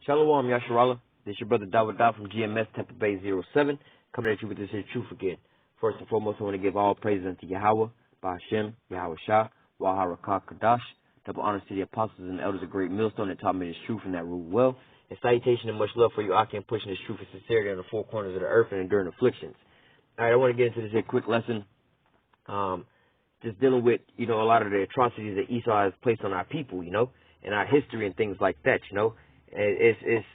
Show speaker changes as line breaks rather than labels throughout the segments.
Shalom, Yasharala. This is your brother Dawud from GMS Tampa Bay 07, coming at you with this here truth again. First and foremost, I want to give all praise unto Yahweh, Ba'ashem, Yahweh Shah, Waharakah Kadash. Double honors to the apostles and elders of Great Millstone that taught me this truth and that ruled well. And salutation and much love for you, Aki, and pushing this truth and sincerity on the four corners of the earth and enduring afflictions. All right, I want to get into this here quick lesson. Just dealing with, a lot of the atrocities that Esau has placed on our people, and our history and things like that, It's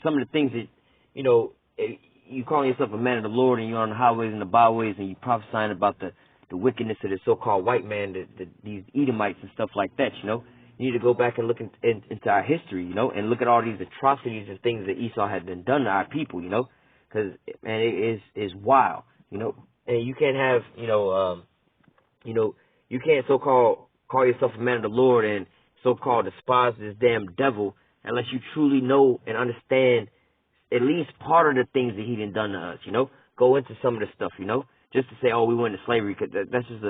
some of the things that, you calling yourself a man of the Lord and you're on the highways and the byways and you prophesying about the wickedness of the so-called white man, these Edomites and stuff like that, You need to go back and look into our history, and look at all these atrocities and things that Esau had been done to our people, because, man, it is wild, and you can't have, you can't call yourself a man of the Lord and so-called despise this damn devil unless you truly know and understand at least part of the things that he done to us, Go into some of the stuff, just to say, oh, we went into slavery, because that's just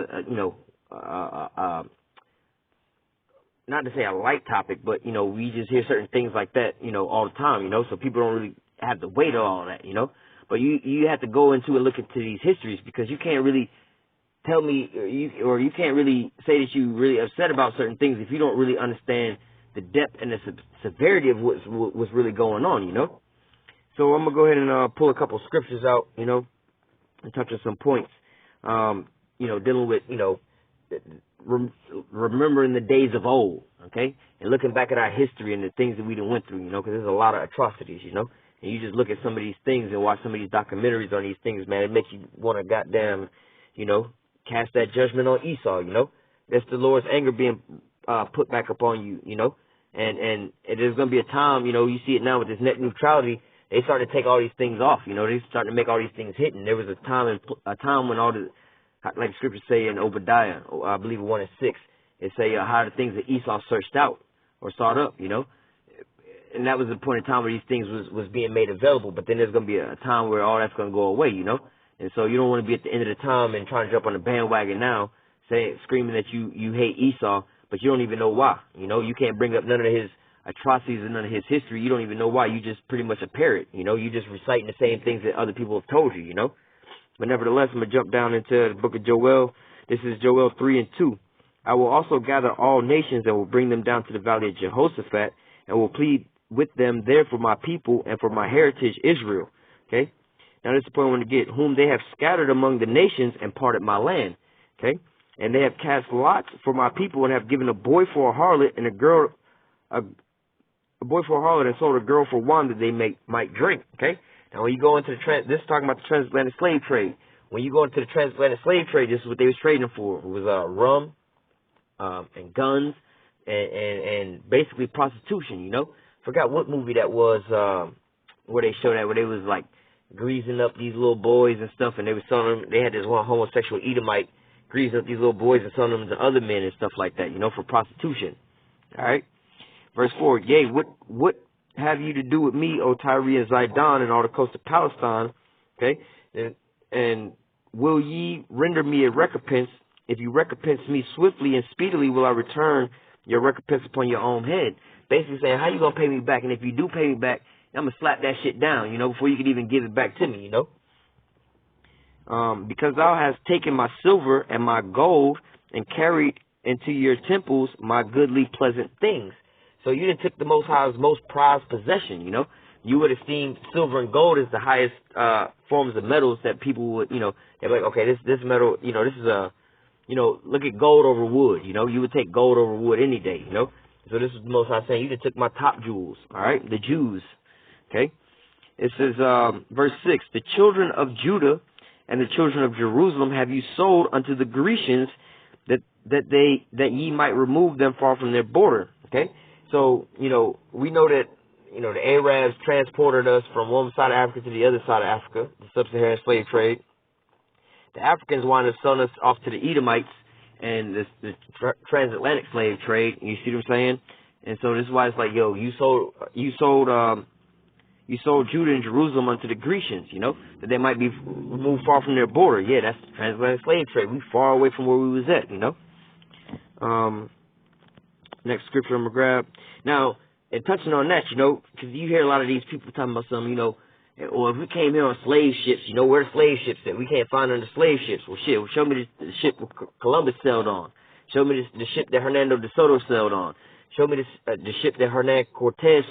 not to say a light topic, but, we just hear certain things like that, all the time, so people don't really have to wait on all that, But you have to go into and look into these histories, because you can't really tell me, or you can't really say that you're really upset about certain things if you don't really understand the depth and the severity of what's really going on, So I'm going to go ahead and pull a couple scriptures out, and touch on some points, dealing with, remembering the days of old, okay, and looking back at our history and the things that we done went through, because there's a lot of atrocities, and you just look at some of these things and watch some of these documentaries on these things, man, it makes you want to goddamn, cast that judgment on Esau, That's the Lord's anger being put back upon you, and there's going to be a time, you see it now with this net neutrality, they started to take all these things off, they started to make all these things hidden. There was a time when all the, like the scriptures say in Obadiah, I believe 1:6, it say how the things that Esau searched out or sought up, and that was the point in time where these things was being made available. But then there's going to be a time where all that's going to go away, and so you don't want to be at the end of the time and trying to jump on the bandwagon now, screaming that you hate Esau, but you don't even know why, you can't bring up none of his atrocities and none of his history. You don't even know why. You just pretty much a parrot, you just reciting the same things that other people have told you, But nevertheless, I'm going to jump down into the book of Joel. This is Joel 3:2. I will also gather all nations and will bring them down to the valley of Jehoshaphat and will plead with them there for my people and for my heritage Israel. Okay? Now this is the point I want to get. Whom they have scattered among the nations and parted my land. Okay? And they have cast lots for my people and have given a boy for a harlot and a boy for a harlot and sold a girl for wine that they might drink. Okay? Now, when you go into this is talking about the transatlantic slave trade. When you go into the transatlantic slave trade, this is what they was trading for. It was rum, and guns, and basically prostitution. Forgot what movie that was, where they showed that, where they was like greasing up these little boys and stuff, and they was selling them. They had this one homosexual Edomite greasing up these little boys and selling them to other men and stuff like that. For prostitution. All right. Verse 4. Yea, what have you to do with me, O Tyre and Zidon, and all the coast of Palestine? Okay, and will ye render me a recompense? If you recompense me swiftly and speedily, will I return your recompense upon your own head? Basically saying, how you gonna pay me back? And if you do pay me back, I'm gonna slap that shit down, before you can even give it back to me, because thou hast taken my silver and my gold and carried into your temples my goodly pleasant things. So you done took the Most High's most prized possession, You would esteem silver and gold as the highest forms of metals that people would, they're like, okay, this metal, this is a, look at gold over wood, You would take gold over wood any day, So this is the Most High saying, you done took my top jewels, all right, the Jews, okay? It says, verse 6, the children of Judah and the children of Jerusalem have you sold unto the Grecians that ye might remove them far from their border, okay? So, we know that, the Arabs transported us from one side of Africa to the other side of Africa, the sub-Saharan slave trade. The Africans wound up selling us off to the Edomites and the transatlantic slave trade. You see what I'm saying? And so this is why it's like, yo, you sold Judah and Jerusalem unto the Grecians, that they might be moved far from their border. Yeah, that's the transatlantic slave trade. We far away from where we was at, Next scripture I'm going to grab. Now, and touching on that, you know, because you hear a lot of these people talking about some, you know, or if we came here on slave ships, you know, where the slave ships at? We can't find them the slave ships. Well, shit, well, show me the ship Columbus sailed on. Show me the ship that Hernando de Soto sailed on. Show me the ship that Hernan Cortez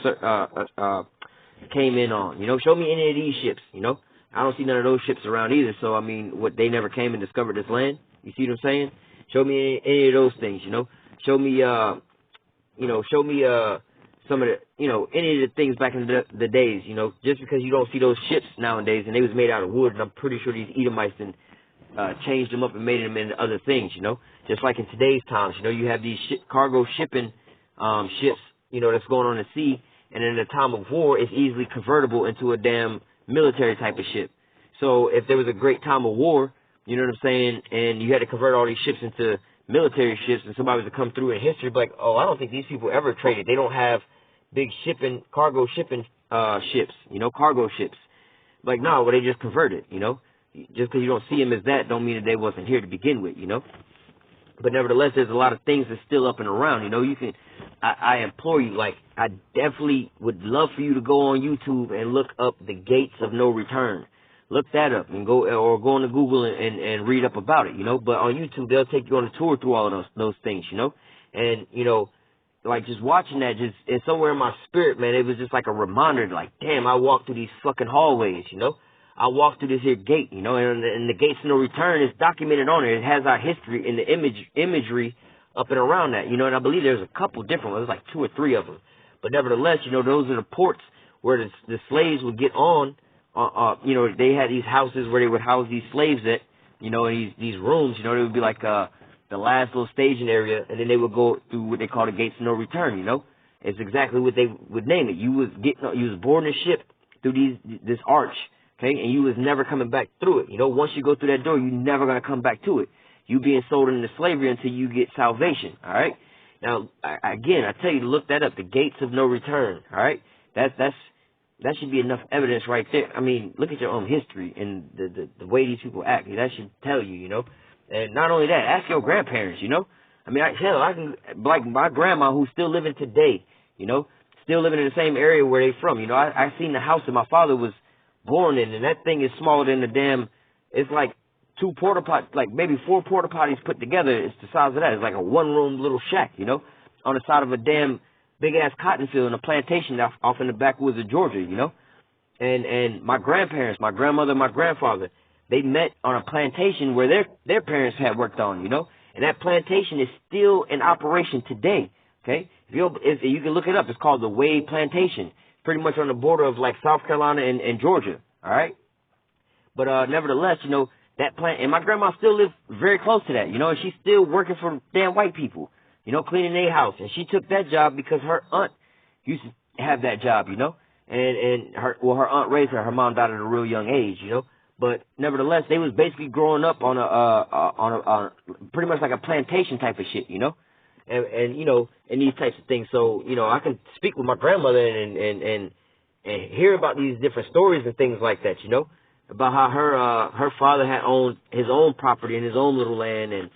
came in on. You know, show me any of these ships. You know, I don't see none of those ships around either. So I mean, what, they never came and discovered this land? You see what I'm saying? Show me any of those things. You know, show me show me some of the, you know, any of the things back in the days. You know, just because you don't see those ships nowadays, and they was made out of wood, and I'm pretty sure these Edomites and changed them up and made them into other things. You know, just like in today's times. You know, you have these cargo shipping ships, you know, that's going on the sea, and in a time of war, it's easily convertible into a damn military type of ship. So if there was a great time of war, you know what I'm saying, and you had to convert all these ships into military ships, and somebody was to come through in history, be like, oh, I don't think these people ever traded. They don't have big cargo shipping ships, you know, cargo ships. Like, no, well, they just converted, you know. Just because you don't see them as that don't mean that they wasn't here to begin with, you know. But nevertheless, there's a lot of things that's still up and around. You know, you can, I implore you, like, I definitely would love for you to go on YouTube and look up the Gates of No Return. Look that up and go on to Google and read up about it, you know. But on YouTube, they'll take you on a tour through all of those things, you know. And, you know, like, just watching that, and somewhere in my spirit, man, it was just like a reminder, like, damn, I walked through these fucking hallways, you know. I walked through this here gate, you know, and the Gates of No Return is documented on it. It has our history and the imagery up and around that, you know, and I believe there's a couple different ones. There's like 2 or 3 of them. But nevertheless, you know, those are the ports where the slaves would get on. You know, they had these houses where they would house these slaves at, you know, in these rooms, you know, they would be like the last little staging area, and then they would go through what they call the Gates of No Return, you know. It's exactly what they would name it. You was boarding a ship through this arch. Okay, and you was never coming back through it. You know, once you go through that door, you're never going to come back to it. You being sold into slavery until you get salvation, all right? Now, again, I tell you to look that up, the Gates of No Return, all right? That should be enough evidence right there. I mean, look at your own history and the way these people act. That should tell you, you know? And not only that, ask your grandparents, you know? I mean, I can, like my grandma who's still living today, you know, still living in the same area where they from. You know, I seen the house that my father was born in, and that thing is smaller than it's like 2 porta potties, like maybe 4 porta potties put together. It's the size of that. It's like a 1-room little shack, you know, on the side of a damn big ass cotton field in a plantation off in the backwoods of Georgia, you know. And my grandparents, my grandmother, my grandfather, they met on a plantation where their parents had worked on, you know, and that plantation is still in operation today. Okay, if you can look it up, it's called the Wade Plantation. Pretty much on the border of like South Carolina and Georgia, all right? But nevertheless, you know, that plant, and my grandma still lives very close to that, you know, and she's still working for damn white people, you know, cleaning their house. And she took that job because her aunt used to have that job, you know, and her aunt raised her. Her mom died at a real young age, you know. But nevertheless, they was basically growing up on a pretty much like a plantation type of shit, you know. And you know, and these types of things. So, you know, I can speak with my grandmother and hear about these different stories and things like that, you know, about how her father had owned his own property and his own little land and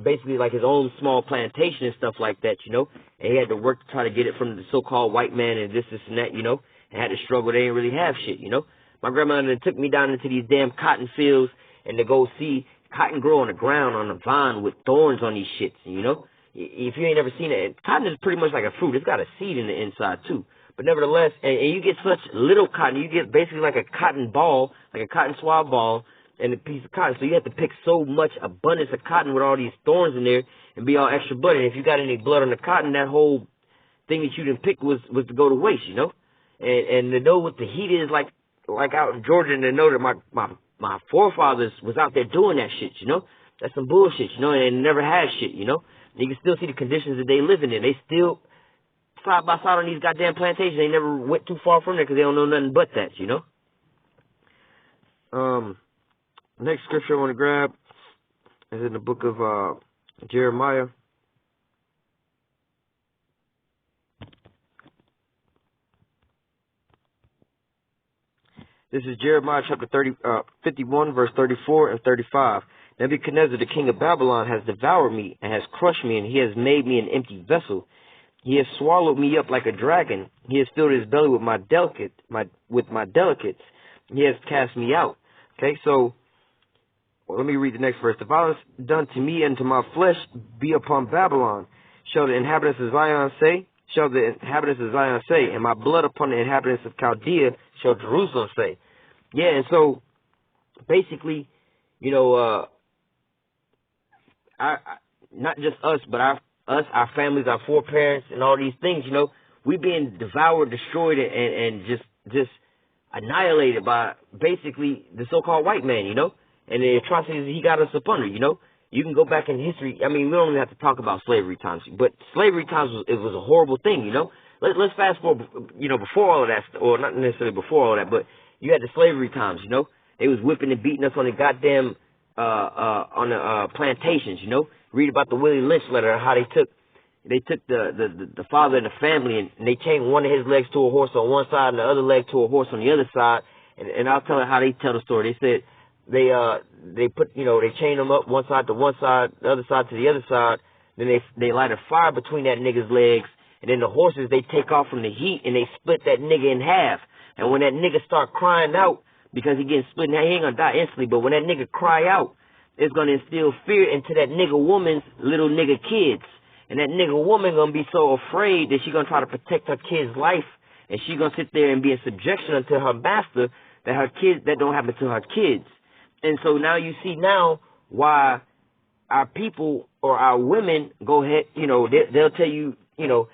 basically like his own small plantation and stuff like that, you know, and he had to work to try to get it from the so-called white man and this and that, you know, and had to struggle. They didn't really have shit, you know. My grandmother took me down into these damn cotton fields and to go see cotton grow on the ground on a vine with thorns on these shits, you know. If you ain't ever seen it, cotton is pretty much like a fruit. It's got a seed in the inside, too. But nevertheless, and you get such little cotton, you get basically like a cotton ball, like a cotton swab ball, and a piece of cotton. So you have to pick so much abundance of cotton with all these thorns in there and be all extra blood. And if you got any blood on the cotton, that whole thing that you didn't pick was to go to waste, you know? And to know what the heat is like out in Georgia, and to know that my forefathers was out there doing that shit, you know? That's some bullshit, you know, and they never had shit, you know? You can still see the conditions that they living in. They still side by side on these goddamn plantations. They never went too far from there because they don't know nothing but that, you know. Next scripture I want to grab is in the book of Jeremiah. This is Jeremiah chapter 51, verse 34 and 35. Nebuchadnezzar, the king of Babylon, has devoured me and has crushed me, and he has made me an empty vessel. He has swallowed me up like a dragon. He has filled his belly with my delicates. He has cast me out. Okay, so let me read the next verse. The violence done to me and to my flesh be upon Babylon. Shall the inhabitants of Zion say? Shall the inhabitants of Zion say? And my blood upon the inhabitants of Chaldea shall Jerusalem say. Yeah, and so basically, you know, not just us, but our families, our foreparents, and all these things, you know, we being devoured, destroyed, and just annihilated by basically the so-called white man, you know, and the atrocities he got us up under, you know. You can go back in history. I mean, we don't even have to talk about slavery times, but slavery times was a horrible thing, you know. Let's fast forward, you know, before all of that, or not necessarily before all that, but you had the slavery times, you know. They was whipping and beating us on the goddamn plantations, you know. Read about the Willie Lynch letter, how they took the father and the family, and they chained one of his legs to a horse on one side and the other leg to a horse on the other side. And I'll tell you how they tell the story. They said they put, you know, they chained him up one side to one side, the other side to the other side. Then they light a fire between that nigga's legs, and then the horses, they take off from the heat and they split that nigga in half. And when that nigga start crying out because he getting split in half, he ain't gonna die instantly, but when that nigga cry out, it's gonna instill fear into that nigga woman's little nigga kids. And that nigga woman gonna be so afraid that she gonna try to protect her kid's life, and she gonna sit there and be in subjection unto her master, that her kids, that don't happen to her kids. And so now you see now why our people or our women go ahead, you know, they'll tell you, you know,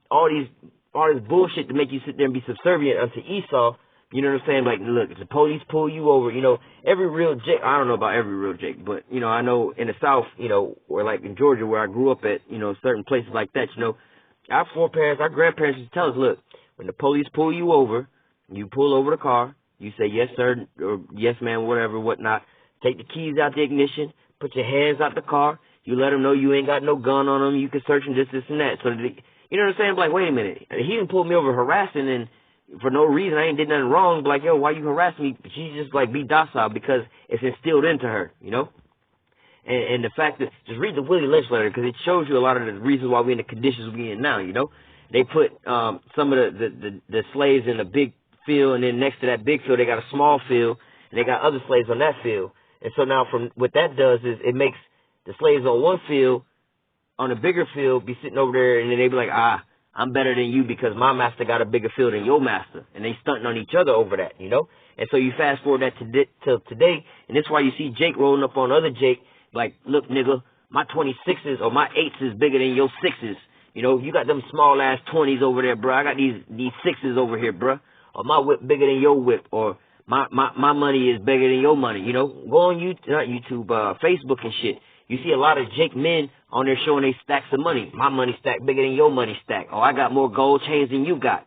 all this bullshit to make you sit there and be subservient unto Esau. You know what I'm saying? Like, look, if the police pull you over, you know, every real Jake, I don't know about every real Jake, but, you know, I know in the South, you know, or like in Georgia where I grew up at, you know, certain places like that, you know, our foreparents, our grandparents used to tell us, look, when the police pull you over, you pull over the car, you say, yes, sir, or yes, ma'am, whatever, whatnot. Take the keys out the ignition, put your hands out the car, you let them know you ain't got no gun on them, you can search them, this, and that. So, you know what I'm saying? Like, wait a minute, he didn't pull me over harassing and for no reason. I ain't did nothing wrong. But like, yo, why you harassing me? She's just like, be docile because it's instilled into her, you know? And the fact that, just read the Willie Lynch letter because it shows you a lot of the reasons why we're in the conditions we're in now, you know? They put some of the slaves in a big field, and then next to that big field, they got a small field, and they got other slaves on that field. And so now from what that does is it makes the slaves on one field, on a bigger field, be sitting over there, and then they be like, I'm better than you because my master got a bigger field than your master. And they stunting on each other over that, you know? And so you fast forward that till today, and that's why you see Jake rolling up on other Jake, like, look, nigga, my 26s or my 8s is bigger than your 6s. You know, you got them small ass 20s over there, bro. I got these 6s over here, bro. Or my whip bigger than your whip. Or my money is bigger than your money. You know, go on YouTube, Facebook and shit. You see a lot of Jake men on there showing they stacks of money. My money stack bigger than your money stack. Oh, I got more gold chains than you got.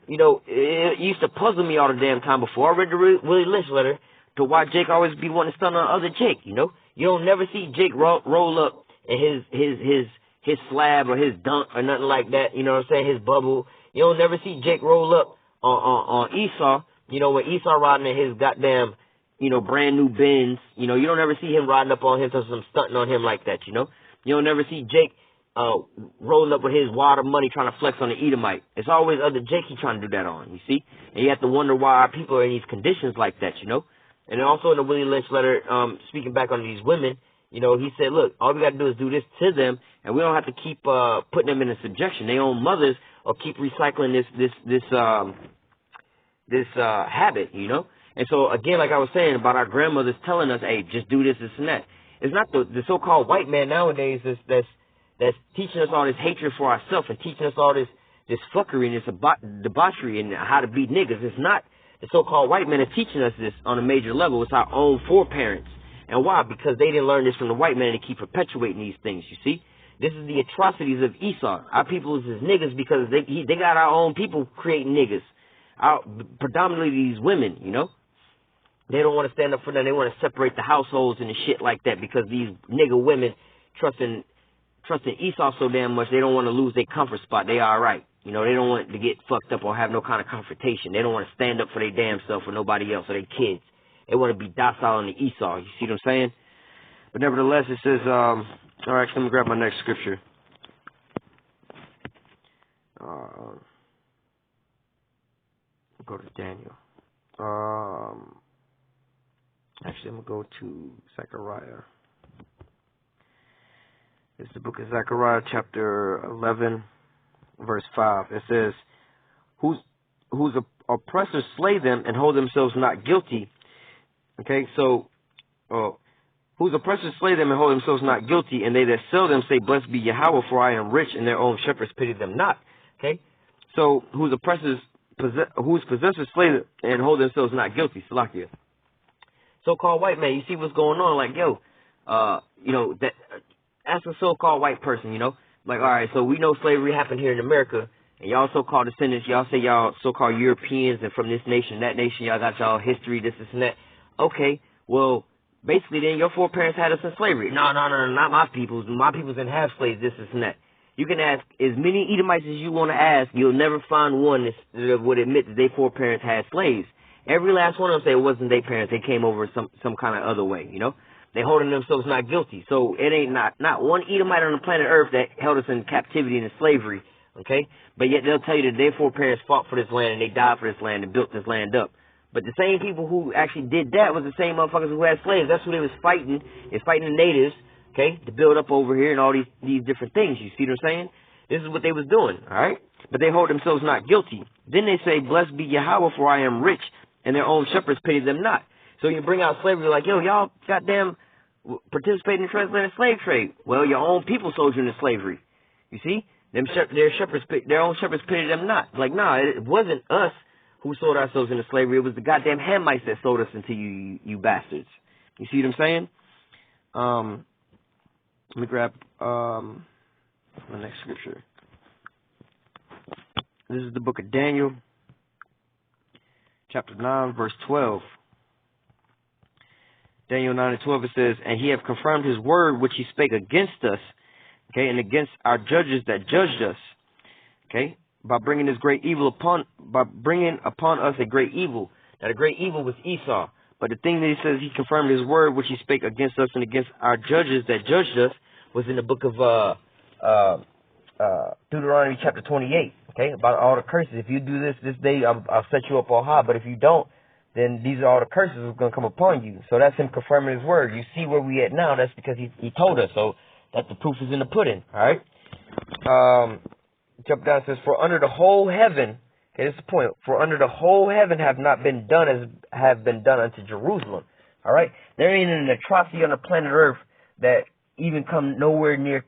You know, it used to puzzle me all the damn time before I read the Willie Lynch letter to why Jake always be wanting to stun on other Jake, you know? You don't never see Jake roll up in his slab or his dunk or nothing like that, you know what I'm saying, his bubble. You don't never see Jake roll up on Esau, you know, when Esau riding in his goddamn, you know, brand new Benz, you know, you don't ever see him riding up on him, so some stunting on him like that, you know. You don't never see Jake rolling up with his wad of money trying to flex on the Edomite. It's always other Jake he trying to do that on, you see. And you have to wonder why our people are in these conditions like that, you know. And then also in the Willie Lynch letter, speaking back on these women, you know, he said, look, all we got to do is do this to them, and we don't have to keep putting them in a subjection. Their own mothers or keep recycling this habit, you know. And so, again, like I was saying about our grandmothers telling us, hey, just do this, this, and that. It's not the so-called white man nowadays that's teaching us all this hatred for ourselves and teaching us all this fuckery and this debauchery and how to be niggas. It's not the so-called white men are teaching us this on a major level. It's our own foreparents. And why? Because they didn't learn this from the white man and keep perpetuating these things, you see. This is the atrocities of Esau. Our people is niggas because they got our own people creating niggas. Predominantly these women, you know. They don't want to stand up for them. They want to separate the households and the shit like that because these nigga women trusting Esau so damn much, they don't want to lose their comfort spot. They all right. You know, they don't want to get fucked up or have no kind of confrontation. They don't want to stand up for their damn self or nobody else or their kids. They want to be docile on the Esau. You see what I'm saying? But nevertheless, it says, all right, let me grab my next scripture. Go to Daniel. Actually, I'm going to go to Zechariah. It's the book of Zechariah, chapter 11, verse 5. It says, whose oppressors slay them and hold themselves not guilty. Okay, so, whose oppressors slay them and hold themselves not guilty, and they that sell them say, Blessed be Yahweh, for I am rich, and their own shepherds pity them not. Okay, so whose possessors slay them and hold themselves not guilty. Salakia. So-called white man, you see what's going on? Like, yo, that ask a so-called white person, like, all right, so we know slavery happened here in America, and y'all so-called descendants, y'all say y'all so-called Europeans and from this nation, that nation, y'all got y'all history, this and that. Okay, well, basically then your foreparents had us in slavery. No, not my peoples. My peoples didn't have slaves, this and that. You can ask as many Edomites as you want to ask. You'll never find one that would admit that their foreparents had slaves. Every last one of them say it wasn't their parents. They came over some kind of other way, They holding themselves not guilty. So it ain't not one Edomite on the planet Earth that held us in captivity and in slavery, okay? But yet they'll tell you that their foreparents fought for this land and they died for this land and built this land up. But the same people who actually did that was the same motherfuckers who had slaves. That's who they was fighting. Is fighting the natives, okay, to build up over here and all these different things. You see what I'm saying? This is what they was doing, all right? But they hold themselves not guilty. Then they say, Blessed be Yahweh, for I am rich, and their own shepherds pity them not. So you bring out slavery like, yo, y'all goddamn participating in the transatlantic slave trade. Well, your own people sold you into slavery. You see? Their own shepherds pity them not. Like, nah, it wasn't us who sold ourselves into slavery. It was the goddamn Hamites that sold us into you bastards. You see what I'm saying? Let me grab my next scripture. This is the book of Daniel, chapter 9, verse 12. Daniel 9 and 12, it says, And he hath confirmed his word which he spake against us, okay, and against our judges that judged us, okay, by bringing upon us a great evil. Now the great evil was Esau. But the thing that he says he confirmed his word which he spake against us and against our judges that judged us was in the book of Deuteronomy chapter 28, okay, about all the curses. If you do this day, I'll set you up on high. But if you don't, then these are all the curses that are going to come upon you. So that's him confirming his word. You see where we at now, that's because he told us. So that the proof is in the pudding, all right? Jump down, it says, For under the whole heaven, okay, this is the point, for under the whole heaven have not been done as have been done unto Jerusalem, all right? There ain't an atrocity on the planet Earth that even come nowhere near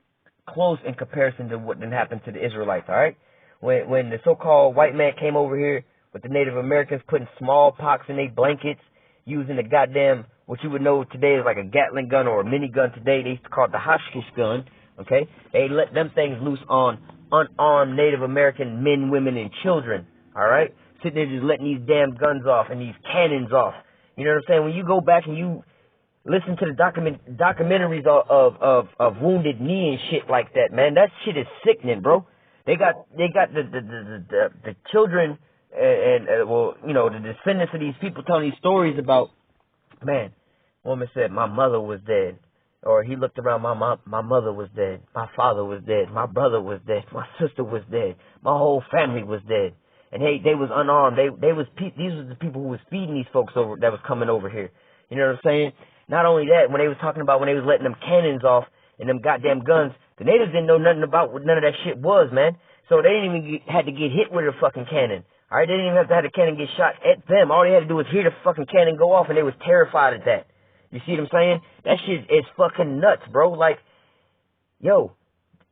close in comparison to what done happened to the Israelites, all right? When the so-called white man came over here with the Native Americans putting smallpox in their blankets, using the goddamn, what you would know today is like a Gatling gun or a minigun today. They used to call it the Hotchkiss gun, okay? They let them things loose on unarmed Native American men, women, and children, all right? Sitting there just letting these damn guns off and these cannons off. You know what I'm saying? When you go back and you listen to the documentaries of Wounded Knee and shit like that, man, that shit is sickening, bro. They got the children and the descendants of these people telling these stories about, man, woman said my mother was dead, or he looked around, my mother was dead, my father was dead, my brother was dead, my sister was dead, my whole family was dead, and they was unarmed. These were the people who was feeding these folks over that was coming over here. You know what I'm saying? Not only that, when they was talking about when they was letting them cannons off and them goddamn guns, the natives didn't know nothing about what none of that shit was, man. So they didn't even had to get hit with a fucking cannon. All right, they didn't even have to have the cannon get shot at them. All they had to do was hear the fucking cannon go off, and they was terrified at that. You see what I'm saying? That shit is fucking nuts, bro. Like, yo,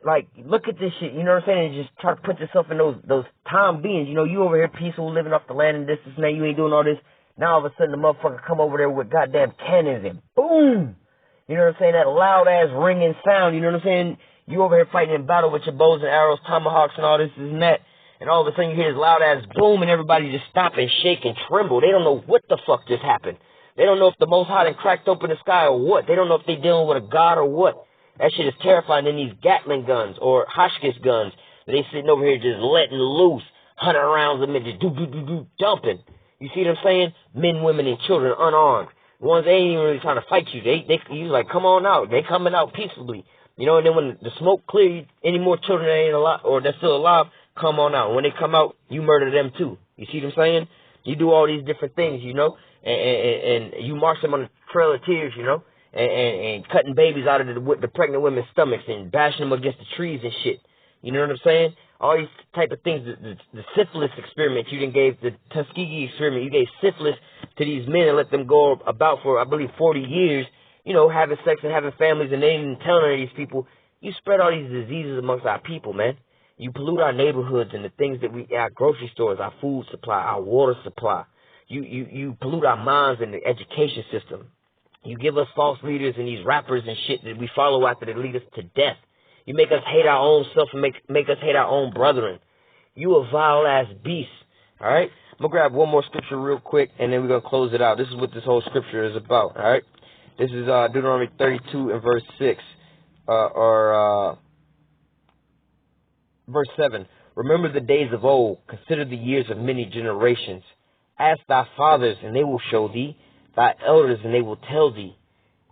like, look at this shit. You know what I'm saying? And just try to put yourself in those time beings. You know, you over here peaceful, living off the land and this and that. You ain't doing all this. Now all of a sudden the motherfucker come over there with goddamn cannons and boom. You know what I'm saying? That loud ass ringing sound. You know what I'm saying? You over here fighting in battle with your bows and arrows, tomahawks and all this and that. And all of a sudden you hear this loud ass boom and everybody just stop and shake and tremble. They don't know what the fuck just happened. They don't know if the Most High done cracked open the sky or what. They don't know if they dealing with a god or what. That shit is terrifying. Then these Gatling guns or Hotchkiss guns, they sitting over here just letting loose, 100 rounds of men just dumping. You see what I'm saying? Men, women, and children unarmed. Ones they ain't even really trying to fight you. You like, come on out. They coming out peaceably. You know, and then when the smoke clears, any more children that ain't alive or that's still alive come on out. When they come out, you murder them too. You see what I'm saying? You do all these different things, you know, and you march them on the Trail of Tears, you know, and cutting babies out of the pregnant women's stomachs and bashing them against the trees and shit. You know what I'm saying? All these type of things. The syphilis experiment you didn't gave, the Tuskegee experiment, you gave syphilis to these men and let them go about for, I believe, 40 years, you know, having sex and having families, and they didn't tell none of these people. You spread all these diseases amongst our people, man. You pollute our neighborhoods and the things that our grocery stores, our food supply, our water supply. You pollute our minds and the education system. You give us false leaders and these rappers and shit that we follow after that lead us to death. You make us hate our own self and make us hate our own brethren. You a vile-ass beast, all right? I'm going to grab one more scripture real quick, and then we're going to close it out. This is what this whole scripture is about, all right? This is Deuteronomy 32 and verse 6, verse 7. Remember the days of old. Consider the years of many generations. Ask thy fathers, and they will show thee. Thy elders, and they will tell thee.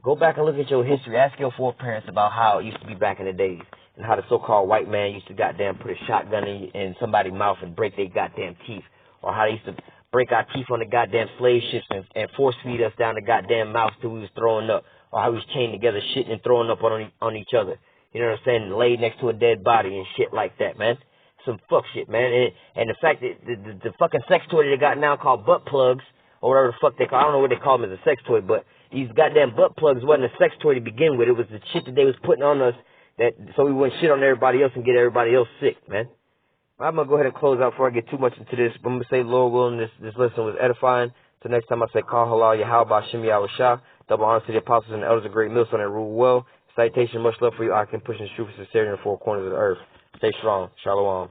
Go back and look at your history. Ask your foreparents about how it used to be back in the days, and how the so-called white man used to goddamn put a shotgun in somebody's mouth and break their goddamn teeth, or how they used to break our teeth on the goddamn slave ships and force feed us down the goddamn mouth till we was throwing up, or how we was chained together shitting and throwing up on each other. You know what I'm saying? Laid next to a dead body and shit like that, man. Some fuck shit, man. And the fact that the fucking sex toy they got now called butt plugs, or whatever the fuck they call, I don't know what they call them as a sex toy, but these goddamn butt plugs wasn't a sex toy to begin with. It was the shit that they was putting on us that so we wouldn't shit on everybody else and get everybody else sick, man. I'm going to go ahead and close out before I get too much into this. But I'm going to say, Lord willing, this lesson was edifying. So next time I say, call halal Yahweh Shem Yahweh Shah. Double honor to the apostles and the elders of great millstone that rule well. Citation, much love for you. I can push and shoot for sincerity in the four corners of the earth. Stay strong. Shalom.